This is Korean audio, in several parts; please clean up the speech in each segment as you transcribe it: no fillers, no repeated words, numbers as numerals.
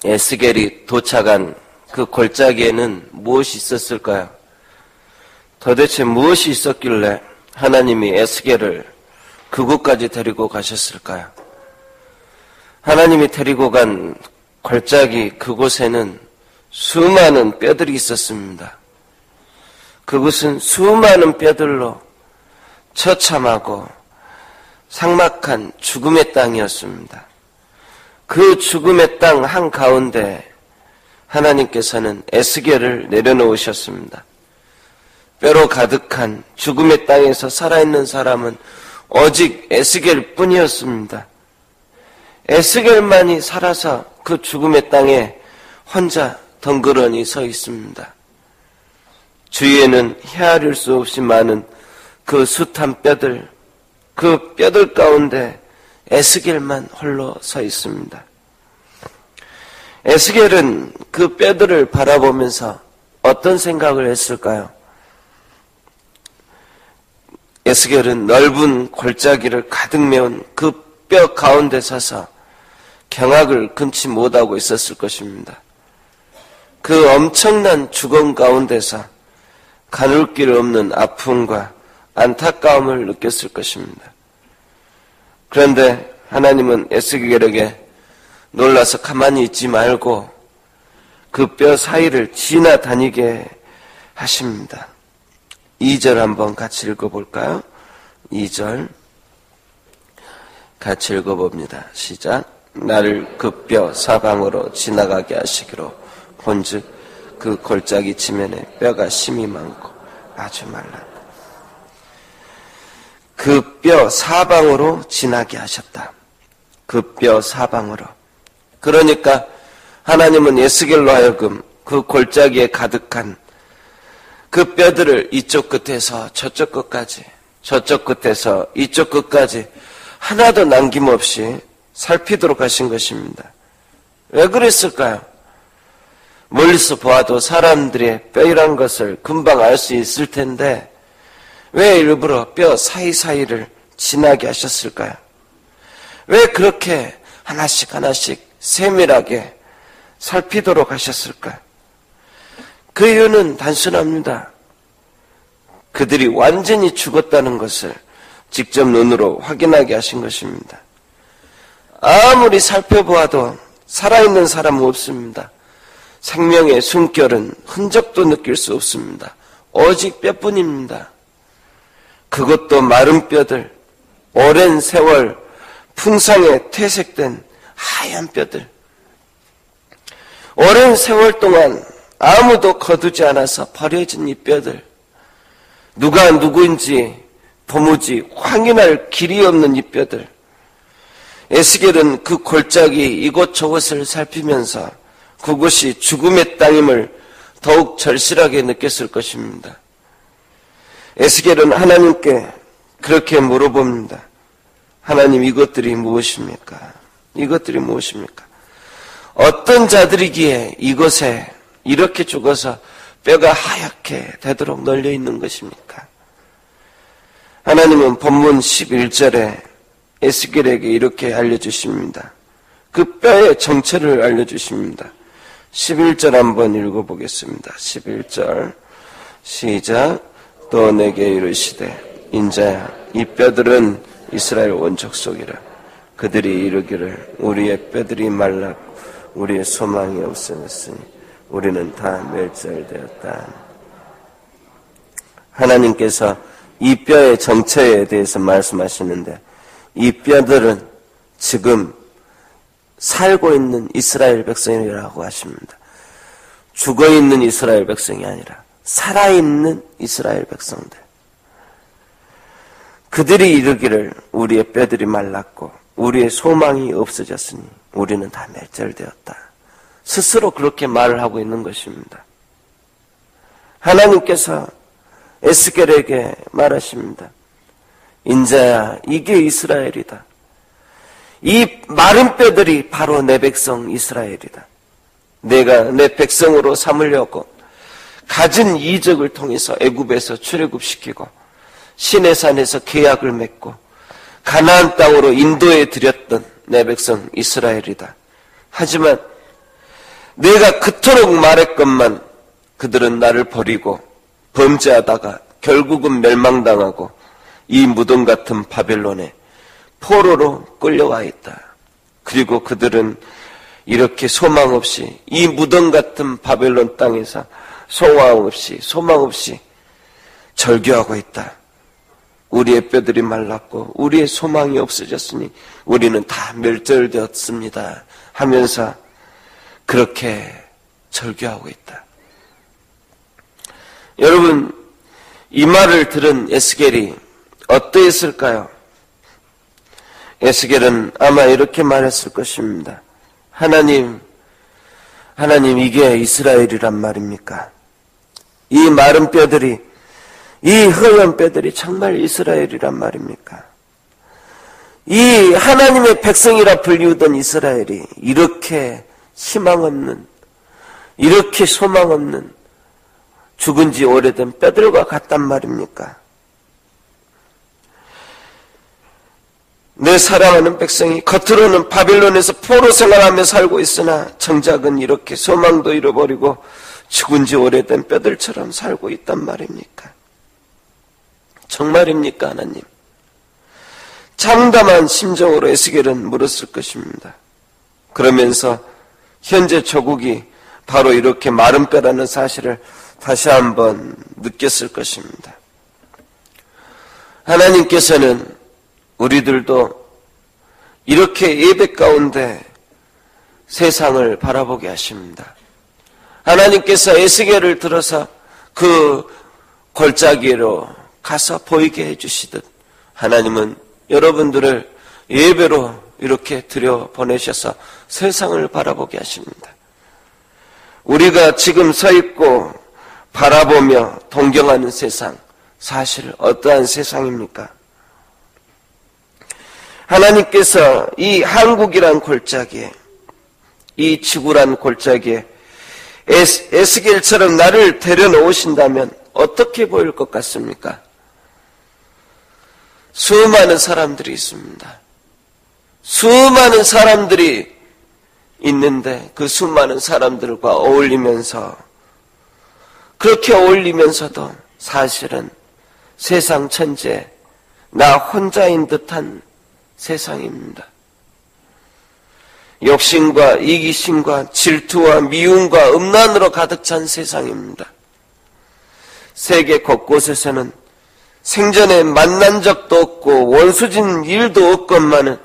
에스겔이 도착한 그 골짜기에는 무엇이 있었을까요? 도대체 무엇이 있었길래 하나님이 에스겔을 그곳까지 데리고 가셨을까요? 하나님이 데리고 간 골짜기 그곳에는 수많은 뼈들이 있었습니다. 그곳은 수많은 뼈들로 처참하고 삭막한 죽음의 땅이었습니다. 그 죽음의 땅 한가운데 하나님께서는 에스겔을 내려놓으셨습니다. 뼈로 가득한 죽음의 땅에서 살아있는 사람은 오직 에스겔 뿐이었습니다. 에스겔만이 살아서 그 죽음의 땅에 혼자 덩그러니 서 있습니다. 주위에는 헤아릴 수 없이 많은 그 숱한 뼈들, 그 뼈들 가운데 에스겔만 홀로 서 있습니다. 에스겔은 그 뼈들을 바라보면서 어떤 생각을 했을까요? 에스겔은 넓은 골짜기를 가득 메운 그 뼈 가운데 서서 경악을 금치 못하고 있었을 것입니다. 그 엄청난 죽음 가운데서 가눌 길 없는 아픔과 안타까움을 느꼈을 것입니다. 그런데 하나님은 에스겔에게 놀라서 가만히 있지 말고 그 뼈 사이를 지나다니게 하십니다. 2절 한번 같이 읽어볼까요? 2절 같이 읽어봅니다. 시작. 나를 그 뼈 사방으로 지나가게 하시기로 본즉 그 골짜기 지면에 뼈가 심이 많고 아주 말랐다. 그 뼈 사방으로 지나게 하셨다. 그 뼈 사방으로. 그러니까 하나님은 에스겔로 하여금 그 골짜기에 가득한 그 뼈들을 이쪽 끝에서 저쪽 끝까지, 저쪽 끝에서 이쪽 끝까지 하나도 남김없이 살피도록 하신 것입니다. 왜 그랬을까요? 멀리서 보아도 사람들의 뼈이란 것을 금방 알 수 있을 텐데 왜 일부러 뼈 사이사이를 지나게 하셨을까요? 왜 그렇게 하나씩 하나씩 세밀하게 살피도록 하셨을까요? 그 이유는 단순합니다. 그들이 완전히 죽었다는 것을 직접 눈으로 확인하게 하신 것입니다. 아무리 살펴보아도 살아있는 사람은 없습니다. 생명의 숨결은 흔적도 느낄 수 없습니다. 오직 뼈뿐입니다. 그것도 마른 뼈들, 오랜 세월 풍상에 퇴색된 하얀 뼈들. 오랜 세월 동안 아무도 거두지 않아서 버려진 이 뼈들. 누가 누구인지 도무지 확인할 길이 없는 이 뼈들. 에스겔은 그 골짜기 이곳저곳을 살피면서 그곳이 죽음의 땅임을 더욱 절실하게 느꼈을 것입니다. 에스겔은 하나님께 그렇게 물어봅니다. 하나님, 이것들이 무엇입니까? 이것들이 무엇입니까? 어떤 자들이기에 이곳에 이렇게 죽어서 뼈가 하얗게 되도록 널려 있는 것입니까? 하나님은 본문 11절에 에스겔에게 이렇게 알려주십니다. 그 뼈의 정체를 알려주십니다. 11절 한번 읽어보겠습니다. 11절 시작. 또 내게 이르시되 인자야, 이 뼈들은 이스라엘 온 족속이라. 그들이 이르기를 우리의 뼈들이 말랐고 우리의 소망이 없어졌으니 우리는 다 멸절되었다. 하나님께서 이 뼈의 정체에 대해서 말씀하시는데 이 뼈들은 지금 살고 있는 이스라엘 백성이라고 하십니다. 죽어있는 이스라엘 백성이 아니라 살아있는 이스라엘 백성들. 그들이 이르기를 우리의 뼈들이 말랐고 우리의 소망이 없어졌으니 우리는 다 멸절되었다. 스스로 그렇게 말을 하고 있는 것입니다. 하나님께서 에스겔에게 말하십니다. 인자야, 이게 이스라엘이다. 이 마른 뼈들이 바로 내 백성 이스라엘이다. 내가 내 백성으로 삼으려고 가진 이적을 통해서 애굽에서 출애굽시키고 시내산에서 계약을 맺고 가나안 땅으로 인도해 드렸던 내 백성 이스라엘이다. 하지만 내가 그토록 말했건만 그들은 나를 버리고 범죄하다가 결국은 멸망당하고 이 무덤 같은 바벨론에 포로로 끌려와 있다. 그리고 그들은 이렇게 소망 없이 이 무덤 같은 바벨론 땅에서 소망 없이 절규하고 있다. 우리의 뼈들이 말랐고 우리의 소망이 없어졌으니 우리는 다 멸절되었습니다 하면서 그렇게 절규하고 있다. 여러분, 이 말을 들은 에스겔이 어떠했을까요? 에스겔은 아마 이렇게 말했을 것입니다. 하나님 이게 이스라엘이란 말입니까? 이 마른 뼈들이, 이 허연 뼈들이 정말 이스라엘이란 말입니까? 이 하나님의 백성이라 불리우던 이스라엘이 이렇게 희망 없는, 이렇게 소망 없는 죽은 지 오래된 뼈들과 같단 말입니까? 내 사랑하는 백성이 겉으로는 바빌론에서 포로 생활하며 살고 있으나 정작은 이렇게 소망도 잃어버리고 죽은 지 오래된 뼈들처럼 살고 있단 말입니까? 정말입니까, 하나님? 참담한 심정으로 에스겔은 물었을 것입니다. 그러면서 현재 조국이 바로 이렇게 마른 뼈라는 사실을 다시 한번 느꼈을 것입니다. 하나님께서는 우리들도 이렇게 예배 가운데 세상을 바라보게 하십니다. 하나님께서 에스겔을 들어서 그 골짜기로 가서 보이게 해주시듯 하나님은 여러분들을 예배로 이렇게 들여보내셔서 세상을 바라보게 하십니다. 우리가 지금 서 있고 바라보며 동경하는 세상, 사실 어떠한 세상입니까? 하나님께서 이 한국이란 골짜기에, 이 지구란 골짜기에 에스겔처럼 나를 데려놓으신다면 어떻게 보일 것 같습니까? 수많은 사람들이 있습니다. 수많은 사람들이 있는데 그 수많은 사람들과 어울리면서, 그렇게 어울리면서도 사실은 세상 천지에 나 혼자인 듯한 세상입니다. 욕심과 이기심과 질투와 미움과 음란으로 가득 찬 세상입니다. 세계 곳곳에서는 생전에 만난 적도 없고 원수진 일도 없건만은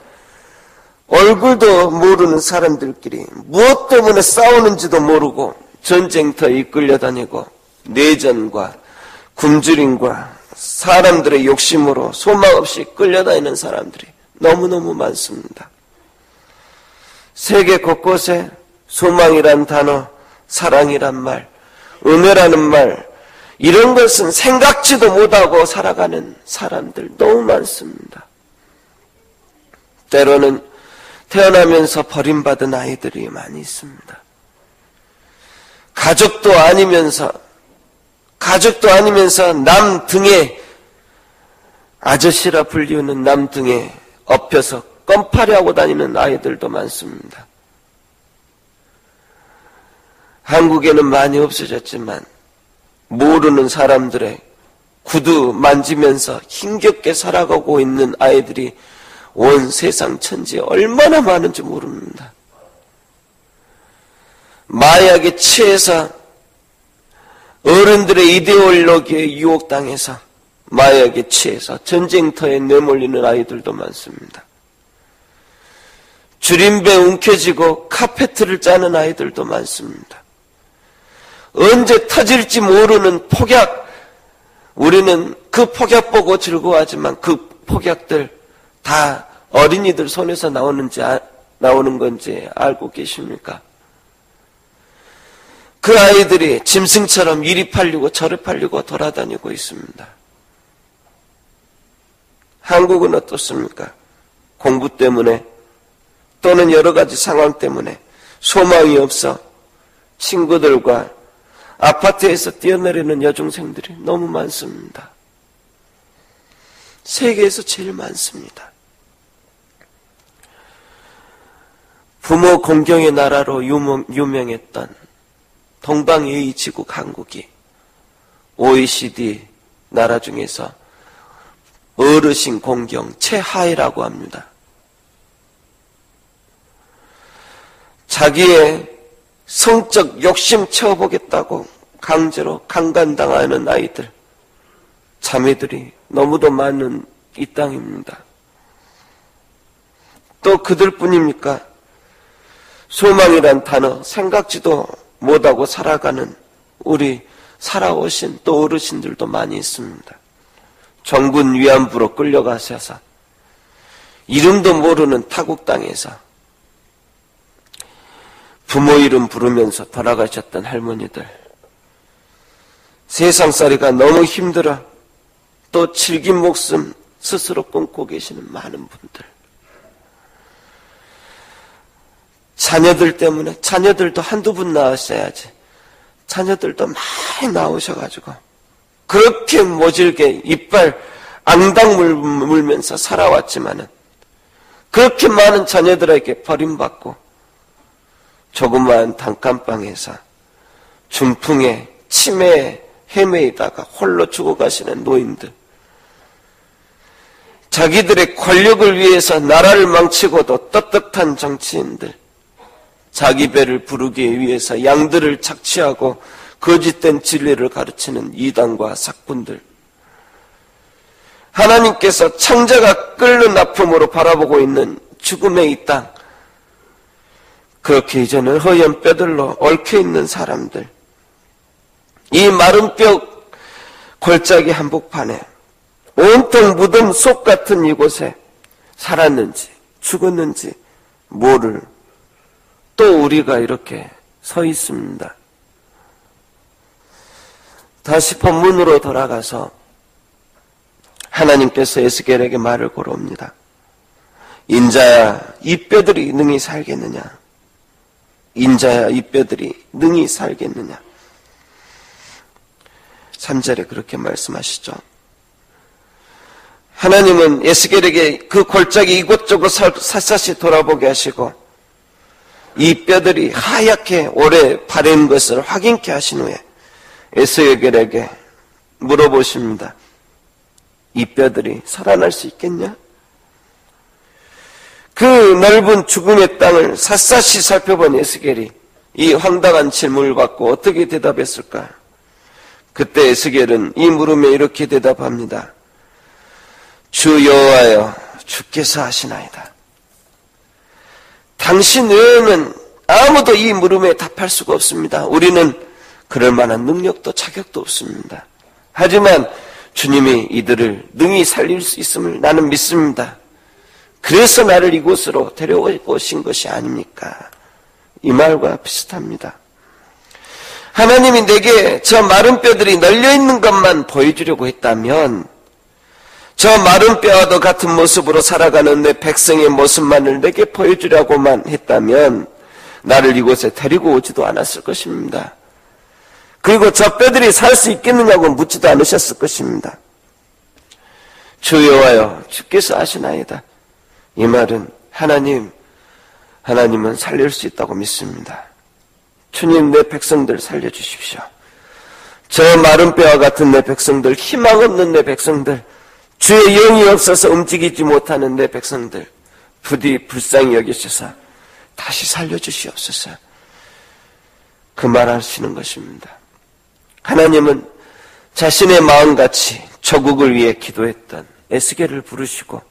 얼굴도 모르는 사람들끼리 무엇 때문에 싸우는지도 모르고 전쟁터에 이끌려 다니고 내전과 굶주림과 사람들의 욕심으로 소망 없이 끌려다니는 사람들이 너무너무 많습니다. 세계 곳곳에 소망이란 단어, 사랑이란 말, 은혜라는 말, 이런 것은 생각지도 못하고 살아가는 사람들 너무 많습니다. 때로는 태어나면서 버림받은 아이들이 많이 있습니다. 가족도 아니면서 남 등에, 아저씨라 불리우는 남 등에 엎혀서 껌파리 하고 다니는 아이들도 많습니다. 한국에는 많이 없어졌지만 모르는 사람들의 구두 만지면서 힘겹게 살아가고 있는 아이들이 온 세상 천지에 얼마나 많은지 모릅니다. 마약에 취해서 어른들의 이데올로기에 유혹당해서 마약에 취해서 전쟁터에 내몰리는 아이들도 많습니다. 줄임배 움켜쥐고 카페트를 짜는 아이들도 많습니다. 언제 터질지 모르는 폭약, 우리는 그 폭약 보고 즐거워하지만 그 폭약들 다 어린이들 손에서 나오는 건지 알고 계십니까? 그 아이들이 짐승처럼 이리 팔리고 저리 팔리고 돌아다니고 있습니다. 한국은 어떻습니까? 공부 때문에 또는 여러 가지 상황 때문에 소망이 없어 친구들과 아파트에서 뛰어내리는 여중생들이 너무 많습니다. 세계에서 제일 많습니다. 부모 공경의 나라로 유명했던 동방예의 지국 한국이 OECD 나라 중에서 어르신 공경 최하위라고 합니다. 자기의 성적 욕심 채워보겠다고 강제로 강간당하는 아이들, 자매들이 너무도 많은 이 땅입니다. 또 그들뿐입니까? 소망이란 단어 생각지도 못하고 살아가는 우리 살아오신 또 어르신들도 많이 있습니다. 정군 위안부로 끌려가셔서 이름도 모르는 타국 땅에서 부모 이름 부르면서 돌아가셨던 할머니들, 세상살이가 너무 힘들어 또 질긴 목숨 스스로 끊고 계시는 많은 분들, 자녀들 때문에, 자녀들도 한두 분 낳았어야지, 자녀들도 많이 나오셔가지고 그렇게 모질게 이빨 앙당 물면서 살아왔지만은 그렇게 많은 자녀들에게 버림받고 조그마한 단칸방에서 중풍에 치매에 헤매이다가 홀로 죽어가시는 노인들, 자기들의 권력을 위해서 나라를 망치고도 떳떳한 정치인들, 자기 배를 부르기 위해서 양들을 착취하고 거짓된 진리를 가르치는 이단과 sak군들, 하나님께서 창자가 끓는 아픔으로 바라보고 있는 죽음의 이 땅, 그렇게 이제는 허연 뼈들로 얽혀있는 사람들, 이 마른 뼈 골짜기 한복판에 온통 무덤 속 같은 이곳에 살았는지 죽었는지 모를 또 우리가 이렇게 서 있습니다. 다시 본문으로 돌아가서 하나님께서 에스겔에게 말을 걸어옵니다. 인자야, 이 뼈들이 능히 살겠느냐? 인자야, 이 뼈들이 능히 살겠느냐? 3절에 그렇게 말씀하시죠. 하나님은 에스겔에게 그 골짜기 이곳저곳 샅샅이 돌아보게 하시고 이 뼈들이 하얗게 오래 바른 것을 확인케 하신 후에 에스겔에게 물어보십니다. 이 뼈들이 살아날 수 있겠냐? 그 넓은 죽음의 땅을 샅샅이 살펴본 에스겔이 이 황당한 질문을 받고 어떻게 대답했을까? 그때 에스겔은 이 물음에 이렇게 대답합니다. 주 여호와여, 주께서 하시나이다. 당신 외에는 아무도 이 물음에 답할 수가 없습니다. 우리는 그럴 만한 능력도 자격도 없습니다. 하지만 주님이 이들을 능히 살릴 수 있음을 나는 믿습니다. 그래서 나를 이곳으로 데려오신 것이 아닙니까? 이 말과 비슷합니다. 하나님이 내게 저 마른 뼈들이 널려있는 것만 보여주려고 했다면, 저 마른 뼈와도 같은 모습으로 살아가는 내 백성의 모습만을 내게 보여주려고만 했다면 나를 이곳에 데리고 오지도 않았을 것입니다. 그리고 저 뼈들이 살 수 있겠느냐고 묻지도 않으셨을 것입니다. 주 여호와여, 주께서 아시나이다. 이 말은 하나님은 살릴 수 있다고 믿습니다. 주님, 내 백성들 살려주십시오. 저 마른 뼈와 같은 내 백성들, 희망 없는 내 백성들, 주의 영이 없어서 움직이지 못하는 내 백성들, 부디 불쌍히 여기셔서 다시 살려주시옵소서. 그 말하시는 것입니다. 하나님은 자신의 마음같이 조국을 위해 기도했던 에스겔을 부르시고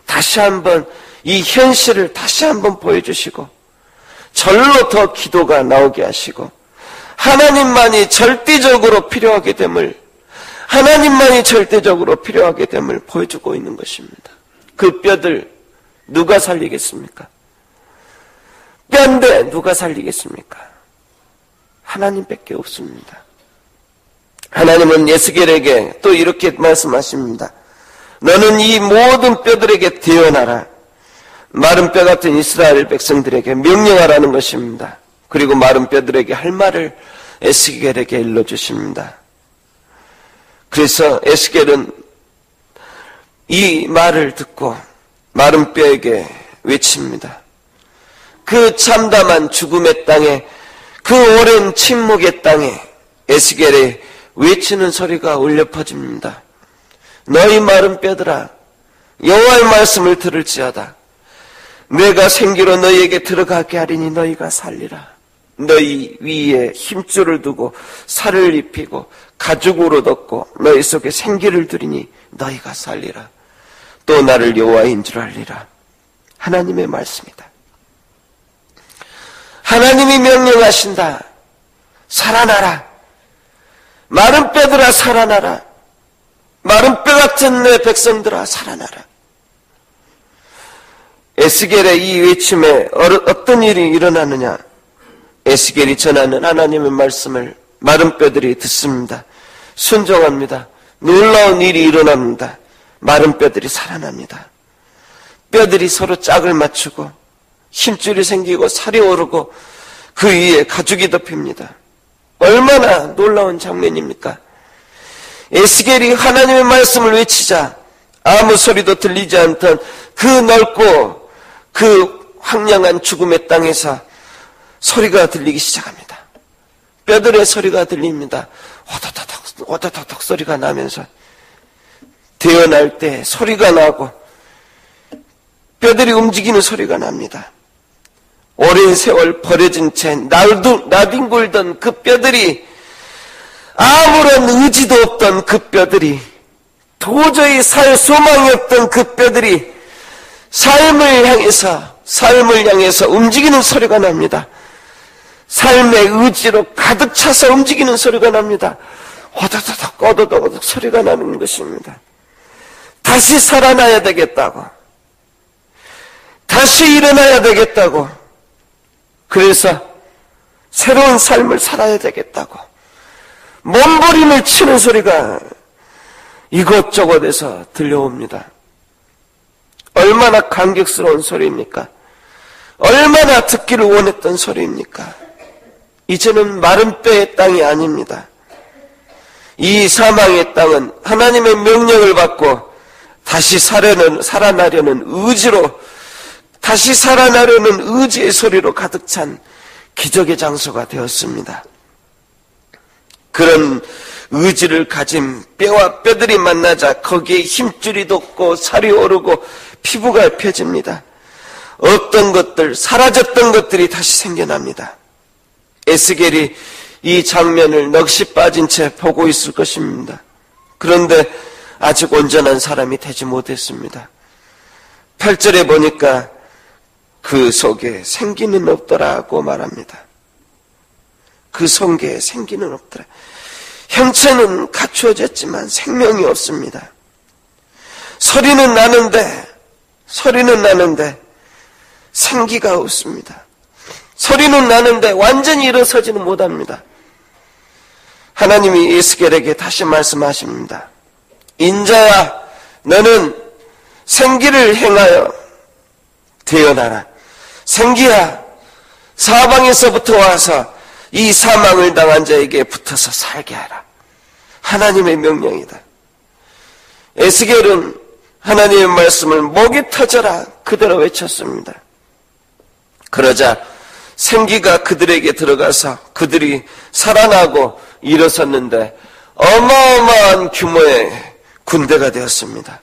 다시 한번 이 현실을 다시 한번 보여주시고 절로 더 기도가 나오게 하시고 하나님만이 절대적으로 필요하게 됨을 보여주고 있는 것입니다. 그 뼈들 누가 살리겠습니까? 뼈인데 누가 살리겠습니까? 하나님밖에 없습니다. 하나님은 에스겔에게 또 이렇게 말씀하십니다. 너는 이 모든 뼈들에게 대언하라. 마른 뼈 같은 이스라엘 백성들에게 명령하라는 것입니다. 그리고 마른 뼈들에게 할 말을 에스겔에게 일러주십니다. 그래서 에스겔은 이 말을 듣고 마른 뼈에게 외칩니다. 그 참담한 죽음의 땅에, 그 오랜 침묵의 땅에 에스겔의 외치는 소리가 울려 퍼집니다. 너희 마른 뼈들아, 여호와의 말씀을 들을지어다. 내가 생기로 너희에게 들어가게 하리니 너희가 살리라. 너희 위에 힘줄을 두고 살을 입히고 가죽으로 덮고 너희 속에 생기를 두리니 너희가 살리라. 또 나를 여호와인 줄 알리라. 하나님의 말씀이다. 하나님이 명령하신다. 살아나라. 마른 뼈들아 살아나라. 마른 뼈 같은 내 백성들아 살아나라. 에스겔의 이 외침에 어떤 일이 일어나느냐? 에스겔이 전하는 하나님의 말씀을 마른 뼈들이 듣습니다. 순종합니다. 놀라운 일이 일어납니다. 마른 뼈들이 살아납니다. 뼈들이 서로 짝을 맞추고 힘줄이 생기고 살이 오르고 그 위에 가죽이 덮입니다. 얼마나 놀라운 장면입니까? 에스겔이 하나님의 말씀을 외치자 아무 소리도 들리지 않던 그 넓고 그 황량한 죽음의 땅에서 소리가 들리기 시작합니다. 뼈들의 소리가 들립니다. 오도독 오도독 소리가 나면서 태어날 때 소리가 나고 뼈들이 움직이는 소리가 납니다. 오랜 세월 버려진 채 나뒹굴던 그 뼈들이, 아무런 의지도 없던 그 뼈들이, 도저히 살 소망이 없던 그 뼈들이 삶을 향해서 움직이는 소리가 납니다. 삶의 의지로 가득 차서 움직이는 소리가 납니다. 오도도독 오도도독 소리가 나는 것입니다. 다시 살아나야 되겠다고, 다시 일어나야 되겠다고, 그래서 새로운 삶을 살아야 되겠다고 몸부림을 치는 소리가 이곳저곳에서 들려옵니다. 얼마나 감격스러운 소리입니까? 얼마나 듣기를 원했던 소리입니까? 이제는 마른 뼈의 땅이 아닙니다. 이 사망의 땅은 하나님의 명령을 받고 다시 살아나려는 의지로, 다시 살아나려는 의지의 소리로 가득 찬 기적의 장소가 되었습니다. 그런 의지를 가진 뼈와 뼈들이 만나자 거기에 힘줄이 돋고 살이 오르고 피부가 펴집니다. 없던 것들, 사라졌던 것들이 다시 생겨납니다. 에스겔이 이 장면을 넋이 빠진 채 보고 있을 것입니다. 그런데 아직 온전한 사람이 되지 못했습니다. 8절에 보니까 그 속에 생기는 없더라고 말합니다. 그 속에 생기는 없더라. 형체는 갖추어졌지만 생명이 없습니다. 소리는 나는데 생기가 없습니다. 소리는 나는데 완전히 일어서지는 못합니다. 하나님이 에스겔에게 다시 말씀하십니다. 인자야, 너는 생기를 행하여 태어나라. 생기야, 사방에서부터 와서 이 사망을 당한 자에게 붙어서 살게 하라. 하나님의 명령이다. 에스겔은 하나님의 말씀을 목이 터져라 그대로 외쳤습니다. 그러자 생기가 그들에게 들어가서 그들이 살아나고 일어섰는데 어마어마한 규모의 군대가 되었습니다.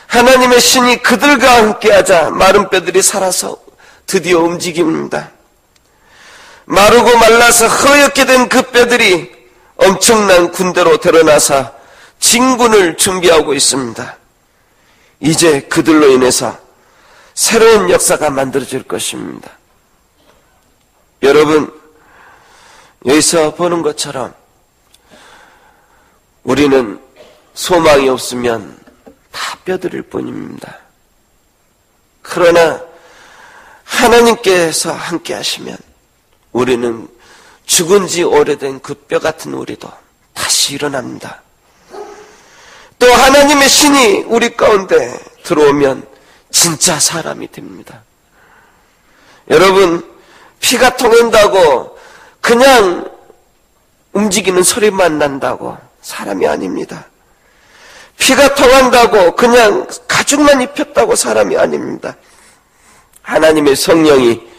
하나님의 신이 그들과 함께하자 마른 뼈들이 살아서 드디어 움직입니다. 마르고 말라서 허옇게 된 그 뼈들이 엄청난 군대로 드러나서 진군을 준비하고 있습니다. 이제 그들로 인해서 새로운 역사가 만들어질 것입니다. 여러분, 여기서 보는 것처럼 우리는 소망이 없으면 다 뼈들일 뿐입니다. 그러나 하나님께서 함께 하시면 우리는 죽은 지 오래된 그 뼈 같은 우리도 다시 일어납니다. 또 하나님의 신이 우리 가운데 들어오면 진짜 사람이 됩니다. 여러분, 피가 통한다고 그냥 움직이는 소리만 난다고 사람이 아닙니다. 피가 통한다고 그냥 가죽만 입혔다고 사람이 아닙니다. 하나님의 성령이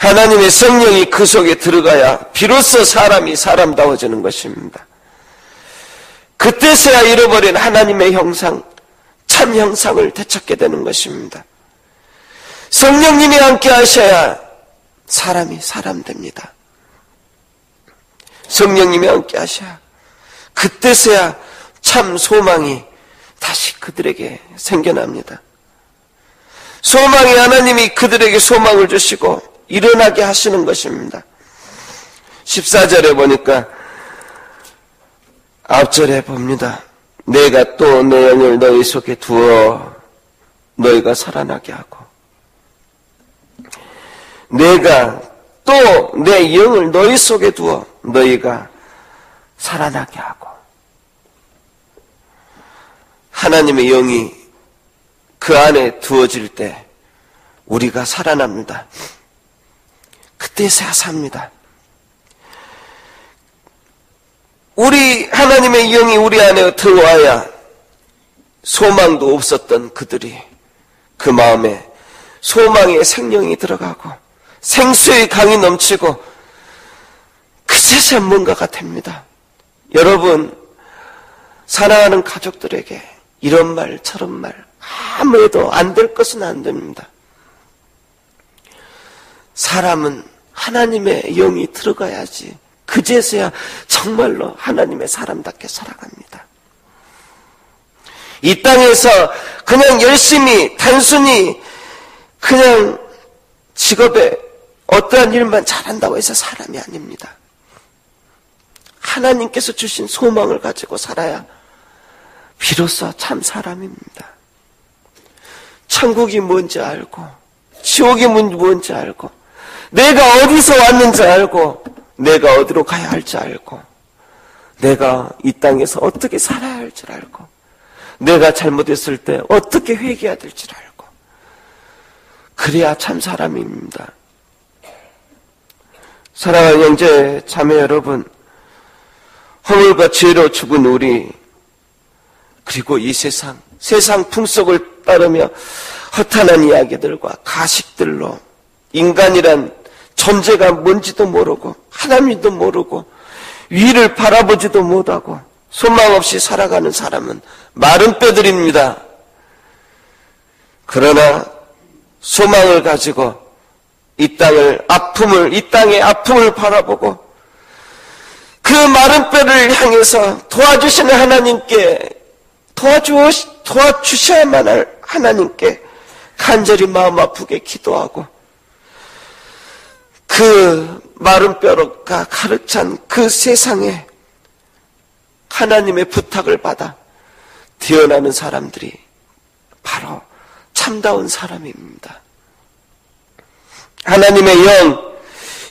하나님의 성령이 그 속에 들어가야 비로소 사람이 사람다워지는 것입니다. 그때서야 잃어버린 하나님의 형상, 참 형상을 되찾게 되는 것입니다. 성령님이 함께 하셔야 사람이 사람 됩니다. 성령님이 함께 하셔야 그때서야 참 소망이 다시 그들에게 생겨납니다. 소망이 하나님이 그들에게 소망을 주시고 일어나게 하시는 것입니다. 14절에 보니까 앞절에 봅니다. 내가 또 내 영을 너희 속에 두어 너희가 살아나게 하고, 내가 또 내 영을 너희 속에 두어 너희가 살아나게 하고, 하나님의 영이 그 안에 두어질 때 우리가 살아납니다. 그때서야 삽니다. 우리 하나님의 영이 우리 안에 들어와야 소망도 없었던 그들이 그 마음에 소망의 생명이 들어가고 생수의 강이 넘치고 그제서야 뭔가가 됩니다. 여러분, 사랑하는 가족들에게 이런 말 저런 말 아무 해도 안 될 것은 안 됩니다. 사람은 하나님의 영이 들어가야지 그제서야 정말로 하나님의 사람답게 살아갑니다. 이 땅에서 그냥 열심히 단순히 그냥 직업에 어떠한 일만 잘한다고 해서 사람이 아닙니다. 하나님께서 주신 소망을 가지고 살아야 비로소 참 사람입니다. 천국이 뭔지 알고 지옥이 뭔지 알고 내가 어디서 왔는지 알고 내가 어디로 가야 할지 알고 내가 이 땅에서 어떻게 살아야 할지 알고 내가 잘못했을 때 어떻게 회개해야 될지 알고 그래야 참 사람입니다. 사랑하는 형제 자매 여러분, 허물과 죄로 죽은 우리, 그리고 이 세상 풍속을 따르며 허탄한 이야기들과 가식들로 인간이란 존재가 뭔지도 모르고 하나님도 모르고 위를 바라보지도 못하고 소망 없이 살아가는 사람은 마른 뼈들입니다. 그러나 소망을 가지고 이 땅의 아픔을 바라보고 그 마른 뼈를 향해서 도와주시는 하나님께 도와주셔야만 할 하나님께 간절히 마음 아프게 기도하고 그 마른 뼈가 가득 찬 그 세상에 하나님의 부탁을 받아 태어나는 사람들이 바로 참다운 사람입니다. 하나님의 영,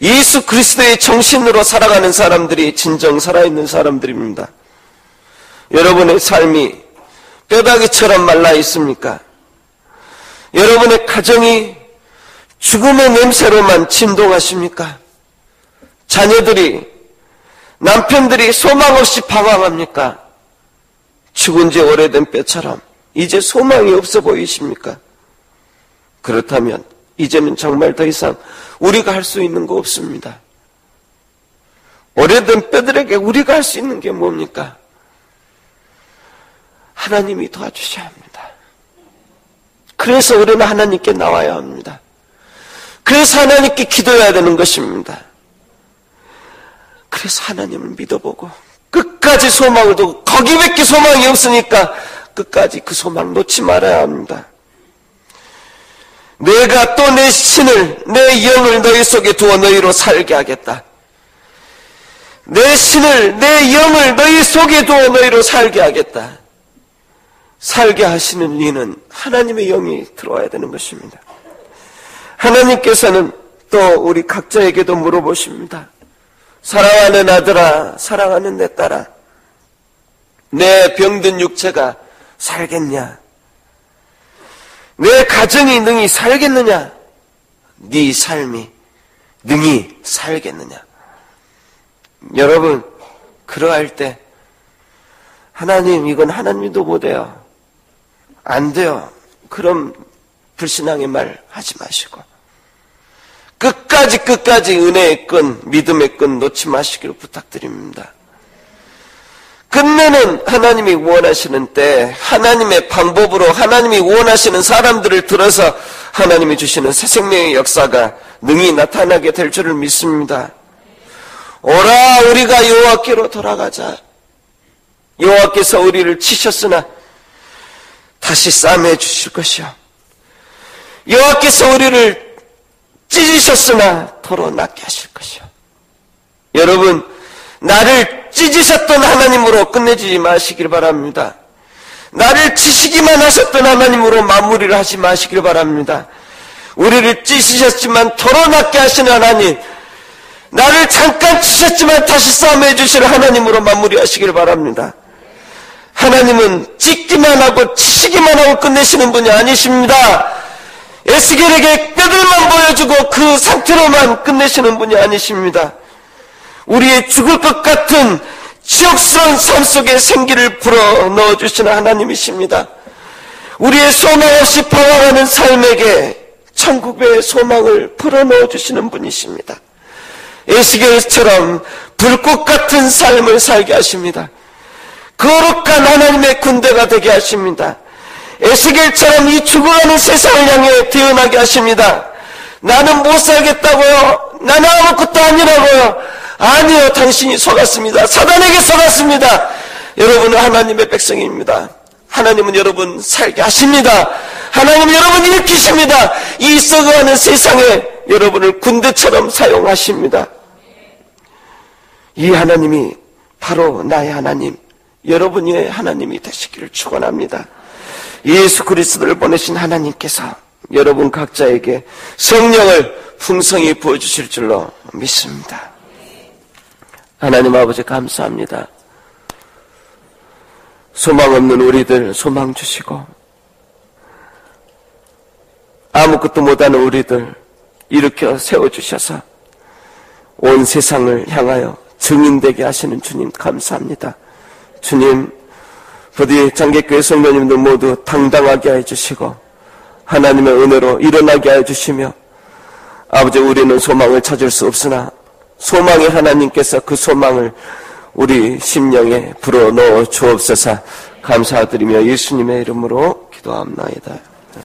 예수 그리스도의 정신으로 살아가는 사람들이 진정 살아있는 사람들입니다. 여러분의 삶이 뼈다귀처럼 말라 있습니까? 여러분의 가정이 죽음의 냄새로만 진동하십니까? 자녀들이, 남편들이 소망 없이 방황합니까? 죽은 지 오래된 뼈처럼 이제 소망이 없어 보이십니까? 그렇다면 이제는 정말 더 이상 우리가 할 수 있는 거 없습니다. 오래된 뼈들에게 우리가 할 수 있는 게 뭡니까? 하나님이 도와주셔야 합니다. 그래서 우리는 하나님께 나와야 합니다. 그래서 하나님께 기도해야 되는 것입니다. 그래서 하나님을 믿어보고 끝까지 소망을 두고 거기밖에 소망이 없으니까 끝까지 그 소망 놓지 말아야 합니다. 내가 또 내 신을, 내 영을 너희 속에 두어 너희로 살게 하겠다. 내 신을, 내 영을 너희 속에 두어 너희로 살게 하겠다. 살게 하시는 이는 하나님의 영이 들어와야 되는 것입니다. 하나님께서는 또 우리 각자에게도 물어보십니다. 사랑하는 아들아, 사랑하는 내 딸아, 내 병든 육체가 살겠냐? 내 가정이 능히 살겠느냐? 네 삶이 능히 살겠느냐? 여러분, 그러할 때 하나님, 이건 하나님도 못해요. 안 돼요. 그럼 불신앙의 말 하지 마시고 끝까지 은혜의 끈, 믿음의 끈 놓지 마시기를 부탁드립니다. 끝내는 하나님이 원하시는 때 하나님의 방법으로 하나님이 원하시는 사람들을 들어서 하나님이 주시는 새 생명의 역사가 능히 나타나게 될 줄을 믿습니다. 오라 우리가 여호와께로 돌아가자. 여호와께서 우리를 치셨으나 다시 싸매 주실 것이요 여호와께서 우리를 찢으셨으나 도로 낫게 하실 것이요. 여러분, 나를 찢으셨던 하나님으로 끝내지 마시길 바랍니다. 나를 치시기만 하셨던 하나님으로 마무리를 하지 마시길 바랍니다. 우리를 찢으셨지만 도로 낫게 하시는 하나님, 나를 잠깐 치셨지만 다시 싸움해 주실 하나님으로 마무리하시길 바랍니다. 하나님은 찢기만 하고 치시기만 하고 끝내시는 분이 아니십니다. 에스겔에게 뼈들만 보여주고 그 상태로만 끝내시는 분이 아니십니다. 우리의 죽을 것 같은 지옥스러운 삶 속에 생기를 불어 넣어주시는 하나님이십니다. 우리의 소망 없이 방황하는 삶에게 천국의 소망을 불어 넣어주시는 분이십니다. 에스겔처럼 불꽃 같은 삶을 살게 하십니다. 거룩한 하나님의 군대가 되게 하십니다. 에스겔처럼 이 죽어가는 세상을 향해 태어나게 하십니다. 나는 못 살겠다고요? 나는 아무것도 아니라고요? 아니요, 당신이 속았습니다. 사단에게 속았습니다. 여러분은 하나님의 백성입니다. 하나님은 여러분 살게 하십니다. 하나님은 여러분 일으키십니다. 이 썩어가는 세상에 여러분을 군대처럼 사용하십니다. 이 하나님이 바로 나의 하나님, 여러분의 하나님이 되시기를 축원합니다. 예수 그리스도를 보내신 하나님께서 여러분 각자에게 성령을 풍성히 부어주실 줄로 믿습니다. 하나님 아버지 감사합니다. 소망 없는 우리들 소망 주시고 아무것도 못하는 우리들 일으켜 세워주셔서 온 세상을 향하여 증인되게 하시는 주님 감사합니다. 주님, 부디 장계교회 성도님들 모두 당당하게 해주시고 하나님의 은혜로 일어나게 해주시며 아버지 우리는 소망을 찾을 수 없으나 소망의 하나님께서 그 소망을 우리 심령에 불어넣어 주옵소서. 감사드리며 예수님의 이름으로 기도합나이다.